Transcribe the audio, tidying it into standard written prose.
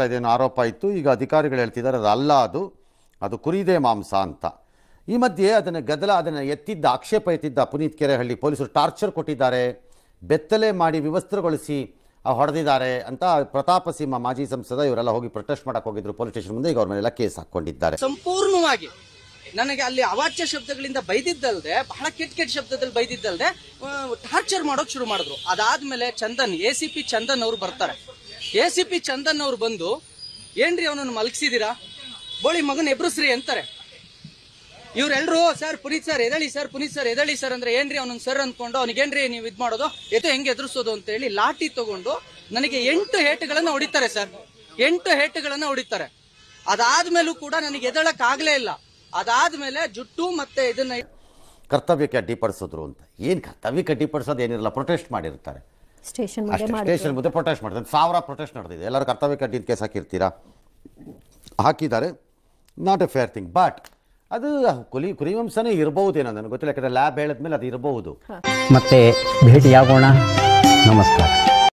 ಇದೇನು ಆರೋಪ ಇತ್ತು. ಈಗ ಅಧಿಕಾರಿಗಳು ಹೇಳ್ತಿದ್ದಾರೆ ಅದು ಕುರಿದೇ ಮಾಂಸ ಅಂತ. ಈ ಮಧ್ಯೆ ಅದನ್ನು ಎತ್ತಿದ್ದ ಆಕ್ಷೇಪ ಎತ್ತಿದ್ದ ಪುನೀತ್ ಕೆರೆಹಳ್ಳಿ ಪೊಲೀಸರು ಟಾರ್ಚರ್ ಕೊಟ್ಟಿದ್ದಾರೆ, ಬೆತ್ತಲೆ ಮಾಡಿ ವಿವಸ್ತ್ರಗೊಳಿಸಿ ಹೊಡೆದಿದ್ದಾರೆ ಅಂತ ಪ್ರತಾಪ ಸಿಂಹ ಮಾಜಿ ಸಂಸದ ಇವರೆಲ್ಲ ಹೋಗಿ ಪ್ರೊಟೆಸ್ಟ್ ಮಾಡಕ್ಕೆ ಹೋಗಿದ್ರು ಪೊಲೀಸ್ ಸ್ಟೇಷನ್ ಮುಂದೆ. ಈಗ ಅವ್ರ ಮೇಲೆಲ್ಲ ಕೇಸ್ ಹಾಕೊಂಡಿದ್ದಾರೆ. ಸಂಪೂರ್ಣವಾಗಿ ನನಗೆ ಅಲ್ಲಿ ಅವಾಚ್ಯ ಶಬ್ದಗಳಿಂದ ಬೈದಿದ್ದಲ್ದೆ, ಬಹಳ ಕೆಟ್ಟ ಶಬ್ದದಲ್ಲಿ ಬೈದಿದ್ದಲ್ದೆ ಟಾರ್ಚರ್ ಮಾಡೋಕೆ ಶುರು ಮಾಡಿದ್ರು. ಅದಾದ್ಮೇಲೆ ಚಂದನ್ ACP ಚಂದನ್ ಅವರು ಬರ್ತಾರೆ. ACP ಚಂದನ್ ಅವರು ಬಂದು ಏನ್ರಿ ಅವನನ್ನು ಮಲಗಿಸಿದೀರಾ, ಬೋಳಿ ಮಗನ್ ಎಬ್ರುಸ್ರಿ ಅಂತಾರೆ. ಇವ್ರೆಲ್ರು ಸರ್ ಪುನೀತ್ ಸರ್ ಎದಳಿ ಸರ್, ಪುನೀತ್ ಸರ್ ಎದಳಿ ಸರ್ ಅಂದ್ರೆ ಏನ್ರಿ ಅವನೊಂದು ಸರ್ ಅಂದ್ಕೊಂಡು ಅವನಿಗೇನ್ರಿ ನೀವು ಇದು ಮಾಡೋದು, ಹೆಂಗೆ ಎದುರಿಸೋದು ಅಂತ ಹೇಳಿ ಲಾಠಿ ತಗೊಂಡು ನನಗೆ 8 ಏಟುಗಳನ್ನ ಹೊಡಿತಾರೆ ಸರ್. 8 ಏಟುಗಳನ್ನ ಹೊಡಿತಾರೆ. ಅದಾದ್ಮೇಲೂ ಕೂಡ ನನಗೆ ಎದಳಕ್ ಆಗ್ಲೇ ಇಲ್ಲ. ಅದಾದ್ಮೇಲೆ ಜುಟ್ಟು ಮತ್ತೆ ಇದನ್ನ ಕರ್ತವ್ಯಕ್ಕೆ ಅಡ್ಡಿಪಡಿಸಿದ್ರು ಅಂತ. ಏನು ಕರ್ತವ್ಯಕ್ಕೆ ಅಡ್ಡಿಪಡಿಸೋದು ಏನಿರಲ್ಲ, ಪ್ರೊಟೆಸ್ಟ್ ಮಾಡಿರ್ತಾರೆ ಸ್ಟೇಷನ್ ಮುಂದೆ ಪ್ರೊಟೆಸ್ಟ್ ಮಾಡ್ತಾರೆ. 1000 ಪ್ರೊಟೆಸ್ಟ್ ನಡೆದಿದೆ. ಎಲ್ಲರೂ ಕರ್ತವ್ಯಕ್ಕೆ ಅಡ್ಡಿ ಕೇಸ್ ಹಾಕಿದ್ದಾರೆ. Not A fair thing. But ಅದು ಕುರಿವಂಶನೇ ಇರಬಹುದೇನೋ ನನಗೆ ಗೊತ್ತಿಲ್ಲ, ಯಾಕಂದರೆ ಲ್ಯಾಬ್ ಹೇಳಿದ್ಮೇಲೆ ಅದು ಇರಬಹುದು. ಮತ್ತೆ ಭೇಟಿಯಾಗೋಣ. ನಮಸ್ಕಾರ.